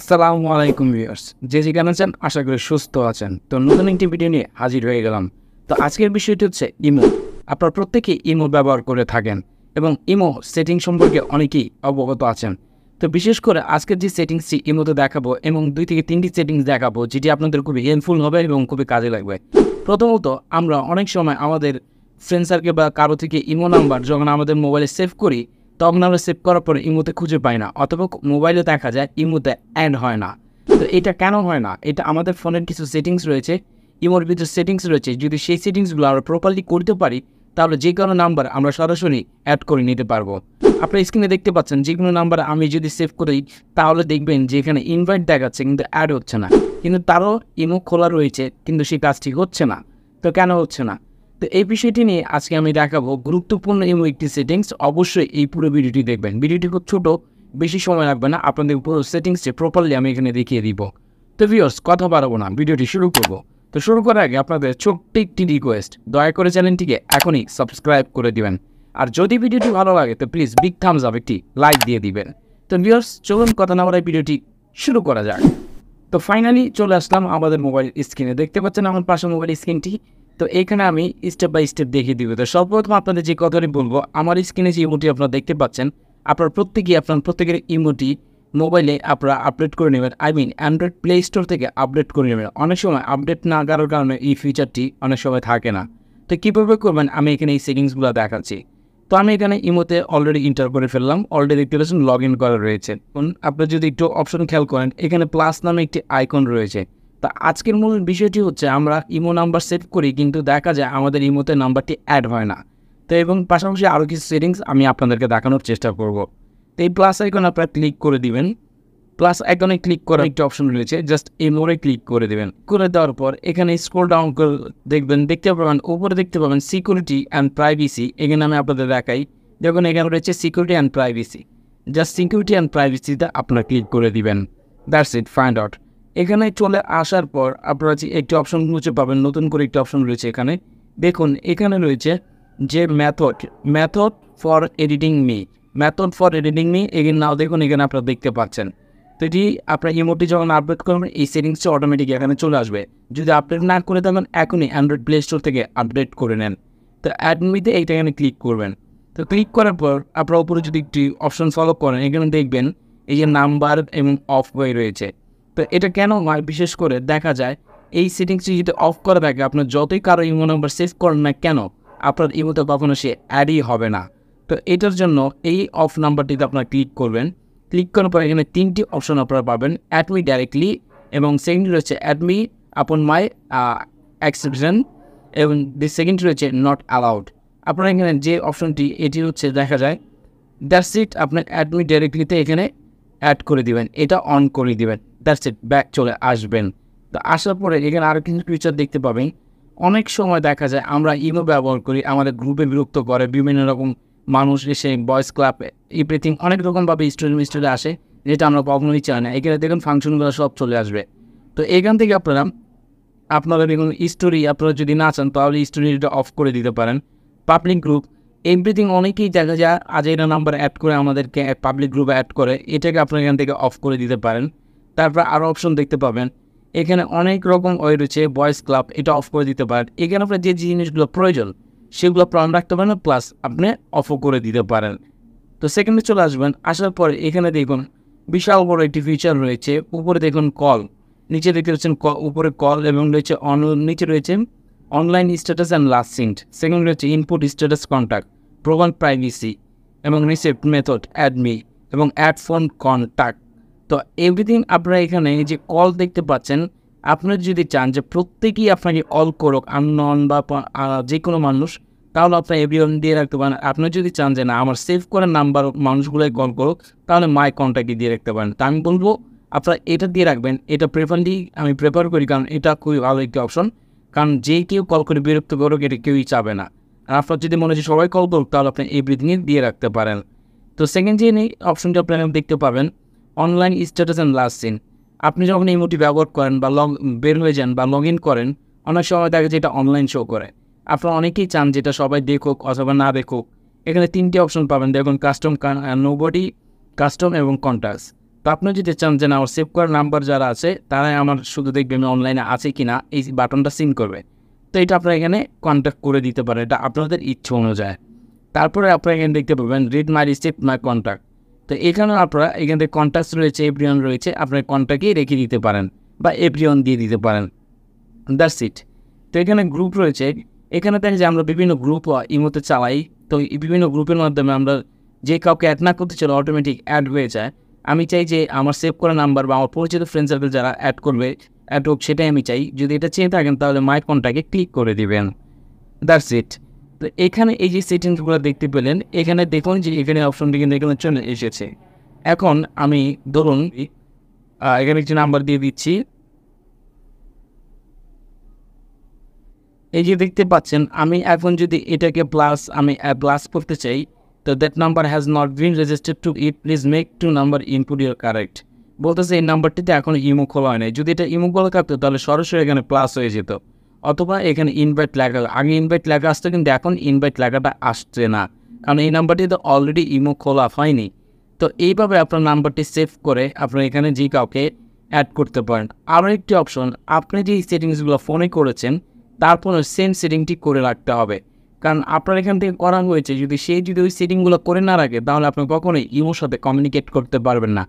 আসসালামু আলাইকুম ভিউয়ার্স, যে যেখানে আছেন আশা করি সুস্থ আছেন। তো নতুন একটি ভিডিও নিয়ে হাজির হয়ে গেলাম। তো আজকের বিষয়টি হচ্ছে ইমো। আপনারা প্রত্যেকেই ইমো ব্যবহার করে থাকেন এবং ইমো সেটিং সম্পর্কে অনেকেই অবগত আছেন। তো বিশেষ করে আজকের যে সেটিংসটি ইমোতে দেখাবো এবং 2 থেকে 3টি সেটিংস দেখাবো যেটি আপনাদের খুবই হেল্পফুল হবে এবং খুবই কাজে লাগবে। প্রথমত, আমরা অনেক সময় আমাদের ফ্রেন্ড সার্কেল বা কারো থেকে ইমো নাম্বার যখন আমাদের মোবাইলে সেভ করি, তখন আমরা সেভ করার পরে ইমোতে খুঁজে পাই না, অথবা মোবাইলে দেখা যায় ইমোতে অ্যাড হয় না। তো এটা কেন হয় না? এটা আমাদের ফোনের কিছু সেটিংস রয়েছে, ইমোর ভিতরে সেটিংস রয়েছে। যদি সেই সেটিংসগুলো আমরা প্রপারলি করতে পারি, তাহলে যে কোনো নাম্বার আমরা সরাসরি অ্যাড করে নিতে পারবো। আপনার স্ক্রিনে দেখতে পাচ্ছেন যে কোনো নাম্বার আমি যদি সেভ করি, তাহলে দেখবেন যে এখানে ইনভাইট দেখাচ্ছে কিন্তু অ্যাড হচ্ছে না। কিন্তু তারও ইমো খোলা রয়েছে, কিন্তু সেই কাজটি হচ্ছে না। তো কেন হচ্ছে না? তো এই বিষয়টি নিয়ে আজকে আমি দেখাবো গুরুত্বপূর্ণ ইমো একটি সেটিংস। অবশ্যই এই পুরো ভিডিওটি দেখবেন। ভিডিওটি খুব ছোট, বেশি সময় লাগবে না, আপনাদের পুরো সেটিংসটি প্রপারলি আমি এখানে দেখিয়ে দিব। তো ভিউয়ার্স, কথা বাড়াবো না, ভিডিওটি শুরু করব। তো শুরু করার আগে আপনাদের ছোট্ট একটি রিকোয়েস্ট, দয়া করে চ্যানেলটিকে এখনই সাবস্ক্রাইব করে দিবেন। আর যদি ভিডিওটি ভালো লাগে তো প্লিজ বিগ থামস আপ একটি লাইক দিয়ে দিবেন। তো ভিউয়ার্স, চলুন কথা না বাড়াই ভিডিওটি শুরু করা যাক। তো ফাইনালি চলে আসলাম আমাদের মোবাইল স্ক্রিনে। দেখতে পাচ্ছেন আমার পাশে মোবাইল স্ক্রিনটি। তো এখানে আমি স্টেপ বাই স্টেপ দেখিয়ে দিব। তো সর্বপ্রথম আপনাদের যে কথাটি বলবো, আমার স্ক্রিনে যে ইমোটি আপনারা দেখতে পাচ্ছেন, আপনার প্রত্যেকের ইমোটি মোবাইলে আপনারা আপডেট করে নেবেন। অ্যান্ড্রয়েড প্লে স্টোর থেকে আপডেট করে নেবেন। অনেক সময় আপডেট না করার কারণে এই ফিচারটি অনেক সময় থাকে না। তো কীভাবে করবেন আমি এখানে এই সেটিংসগুলো দেখাচ্ছি। তো আমি এখানে ইমোতে অলরেডি ইন্টার করে ফেললাম। অলরেডি দেখতে পাচ্ছেন লগ ইন করা রয়েছে। আপনি যদি একটু অপশন খেয়াল করেন, এখানে প্লাস নামে একটি আইকন রয়েছে। তা আজকের মূল বিষয়টি হচ্ছে আমরা ইমো নাম্বার সেভ করি, কিন্তু দেখা যায় আমাদের ইমোতে নাম্বারটি অ্যাড হয় না। তো এবং পাশাপাশি আরও কিছু সেটিংস আমি আপনাদেরকে দেখানোর চেষ্টা করব। তো এই প্লাস আইকন আপনারা ক্লিক করে দিবেন। প্লাস আইকনে ক্লিক করার একটি অপশন রয়েছে, জাস্ট ইমোরে ক্লিক করে দেবেন। করে দেওয়ার পর এখানে স্ক্রল ডাউন করে দেখতে পাবেন, উপরে দেখতে পাবেন সিকিউরিটি অ্যান্ড প্রাইভেসি। এখানে আমি আপনাদের দেখাই, দেখুন এখানে রয়েছে security and privacy. Just security and প্রাইভেসিতে আপনারা ক্লিক করে দিবেন। That's it, find out. এখানে চলে আসার পর আপনারা যে একটি অপশন খুঁজে পাবেন, নতুন করে একটি অপশন রয়েছে এখানে। দেখুন এখানে রয়েছে যে method for editing me again now. দেখুন এখানে আপনারা দেখতে পাচ্ছেন। তো এটি আপনার ইমোটি যখন আপডেট করবেন, এই সেটিংসটা অটোমেটিক এখানে চলে আসবে। যদি আপডেট না করে থাকেন, এখনই অ্যান্ড্রয়েড প্লে স্টোর থেকে আপডেট করে নেন। তো অ্যাডমিতে এইটা এখানে ক্লিক করবেন। তো ক্লিক করার পর আপনার উপরে যদি একটি অপশন ফলো করেন, এখানে দেখবেন এই যে নাম্বার এবং অফ হয়ে রয়েছে। তো এটা কেন হয়? বিশেষ করে দেখা যায় এই সেটিংসটি যদি অফ করা থাকে, আপনার যতই কারো ইমো নাম্বার সেভ করেন না কেন, আপনার ইমোতে কখনো সে অ্যাডই হবে না। তো এটার জন্য এই অফ নাম্বারটিতে আপনারা ক্লিক করবেন। ক্লিক করার পর এখানে 3টি অপশন আপনারা পাবেন, অ্যাড মি ডাইরেক্টলি, এবং সেকেন্ড রয়েছে অ্যাড মি আপন মাই এক্সেপশন, এবং সেকেন্ড রয়েছে নট অ্যালাউড। আপনারা এখানে যে অপশনটি এটি হচ্ছে দেখা যায়, দ্যাটস ইট। আপনার অ্যাড মি ডাইরেক্টলিতে এখানে অ্যাড করে দিবেন, এটা অন করে দিবেন। দ্যাটস ইট, ব্যাক চলে আসবেন। তো আসার পরে এখানে আরও কিছু ফিচার দেখতে পাবেন। অনেক সময় দেখা যায় আমরা ইমো ব্যবহার করি, আমাদের গ্রুপে বিরক্ত করে বিভিন্ন রকম মানুষ এসে, ভয়েস ক্লাব এভরিথিং অনেক রকমভাবে স্টোরি আসে, যেটা আমরা কখনোই চাই না। এখানে দেখুন ফাংশনগুলো সব চলে আসবে। তো এখান থেকে আপনারা দেখুন স্টোরি, আপনারা যদি না চান তাহলে স্টোরিটা অফ করে দিতে পারেন। পাবলিক গ্রুপ এভরিথিং, অনেকেই দেখা যায় এটা নাম্বার অ্যাড করে আমাদেরকে পাবলিক গ্রুপে অ্যাড করে, এটাকে আপনারা এখান থেকে অফ করে দিতে পারেন। তারপর আরও অপশন দেখতে পাবেন, এখানে অনেক রকম ওয়ে রয়েছে, ভয়েস ক্লাব, এটা অফ করে দিতে পারেন। এখানে আপনার যে জিনিসগুলো প্রয়োজন সেগুলো অন রাখতে পারেন, প্লাস আপনি অফও করে দিতে পারেন। তো সেকেন্ডে চলে আসবেন। আসার পরে এখানে দেখুন বিশাল বড় একটি ফিচার রয়েছে। উপরে দেখুন কল, নিচে দেখতে পাচ্ছেন উপরে কল, এবং রয়েছে নিচে রয়েছে online status and last seen. Second রয়েছে input status contact, provide privacy, এবং রিসিপ্ট মেথড, অ্যাড মি, এবং অ্যাড ফোন কন্ট্যাক্ট। তো এভরিথিং আপনারা এখানে যে কল দেখতে পাচ্ছেন, আপনারা যদি চান যে প্রত্যেকেই আপনাকে কল করুক, আননোন বা যে কোনো মানুষ, তাহলে আপনার এভরিওয়ান দিয়ে রাখতে পারেন। আপনি যদি চান যে না আমার সেভ করার নাম্বার মানুষগুলোই কল করুক, তাহলে মাই কন্ট্যাক্টই দিয়ে রাখতে পারেন। তা আমি বলবো আপনারা এটা দিয়ে রাখবেন। এটা আমি প্রেফার করি, কারণ এটা খুবই ভালো একটি অপশন। কারণ যে কেউ কল করে বিরক্ত করুক, এটা কেউই চাবে না। আর আপনার যদি মনে হচ্ছে সবাই কল করুক, তাহলে আপনি এভরিথিংয়ে দিয়ে রাখতে পারেন। তো সেকেন্ড যে অপশনটি আপনারা দেখতে পাবেন, online status and last seen. আপনি যখন ইমোটি ব্যবহার করেন বা বের হয়ে যান বা লগ ইন করেন, অনেক সময় দেখা যায় এটা অনলাইন শো করে। আপনারা অনেকেই চান যেটা সবাই দেখুক অথবা না দেখুক। এখানে 3টি অপশন পাবেন, দেখুন কাস্টম, নোবডি, কাস্টম এবং কন্ট্যাক্টস। তো আপনি যদি চান যে না আমার সেভ করার নাম্বার যারা আছে তারাই আমার শুধু দেখবে আমি অনলাইনে আছে কি না এই বাটনটা সিন করবে। তো এটা আপনারা এখানে কন্ট্যাক্ট করে দিতে পারেন, এটা আপনাদের ইচ্ছে অনুযায়ী। তারপরে আপনারা এখানে দেখতে পাবেন রিড মাই রিসিপ্ট মাই কন্ট্যাক্ট। তো এখানেও আপনারা এখান থেকে কন্ট্যাক্টস রয়েছে, এভরিওয়ান রয়েছে, আপনার কন্ট্যাক্টেই রেখে দিতে পারেন বা এভরিওয়ান দিয়ে দিতে পারেন। That's it. তো এখানে গ্রুপ রয়েছে, এখানে দেখে যে আমরা বিভিন্ন গ্রুপ ইমোতে চালাই। তো এই বিভিন্ন গ্রুপের মাধ্যমে আমরা যে কাউকে অ্যাড না করতে চলে অটোমেটিক অ্যাড হয়ে যায়। আমি চাই যে আমার সেভ করা নাম্বার বা আমার পরিচিত ফ্রেন্ড সার্কেল যারা অ্যাড করবে অ্যাড হোক, সেটাই আমি চাই। যদি এটা চেয়ে থাকেন তাহলে মাই কন্ট্যাক্টে ক্লিক করে দিবেন। দ্যাটস ইট। তো এখানে এই যে সেটিংসগুলো দেখতে পেলেন, এখানে দেখুন যে এখানে অপশনটি কিন্তু এখানে চলে এসেছে। এখন আমি ধরুন এখানে একটি নাম্বার দিয়ে দিচ্ছি। এই যে দেখতে পাচ্ছেন, আমি এখন যদি এটাকে আমি প্লাস করতে চাই, তো that number has not been registered to it, please make to number input your correct. বলতেছে এই নাম্বারটিতে এখন ইমো খোলা হয় নাই। যদি এটা ইমো খোলা থাকতো তাহলে সরাসরি এখানে প্লাস হয়ে যেত, অথবা এখানে ইনভাইট লেখা, আগে ইনভাইট লেখা আসতো কিন্তু এখন ইনভাইট লেখাটা আসছে না, কারণ এই নাম্বারটিতে অলরেডি ইমো খোলা হয়নি। তো এইভাবে আপনার নাম্বারটি সেভ করে আপনার এখানে যে কাউকে অ্যাড করতে পারেন। আরও একটি অপশন, আপনি যে সেটিংসগুলো ফোনে করেছেন তারপরে সেম সেটিংটি করে রাখতে হবে, কারণ আপনার এখান থেকে করা হয়েছে, যদি ওই সেটিংগুলো করে না রাখে তাহলে আপনি কখনোই ইমোর সাথে কমিউনিকেট করতে পারবেন না,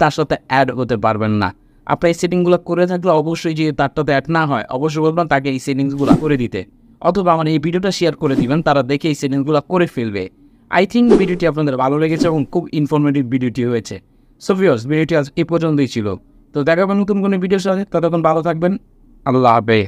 তার সাথে অ্যাড হতে পারবেন না। আপনার এই সেটিংগুলো করে থাকলে অবশ্যই যদি তার সাথে অ্যাড না হয় অবশ্যই বলবেন তাকে এই সেটিংসগুলো করে দিতে, অথবা আমার এই ভিডিওটা শেয়ার করে দিবেন, তারা দেখে এই সেটিংসগুলো করে ফেলবে। আই থিঙ্ক ভিডিওটি আপনাদের ভালো লেগেছে এবং খুব ইনফরমেটিভ ভিডিওটি হয়েছে। সো ভিউয়ার্স, ভিডিওটি আজ এই পর্যন্তই ছিল। তো দেখাবেন নতুন কোনো ভিডিওর সাথে, ততক্ষণ ভালো থাকবেন। আল্লাহ হাফেজ।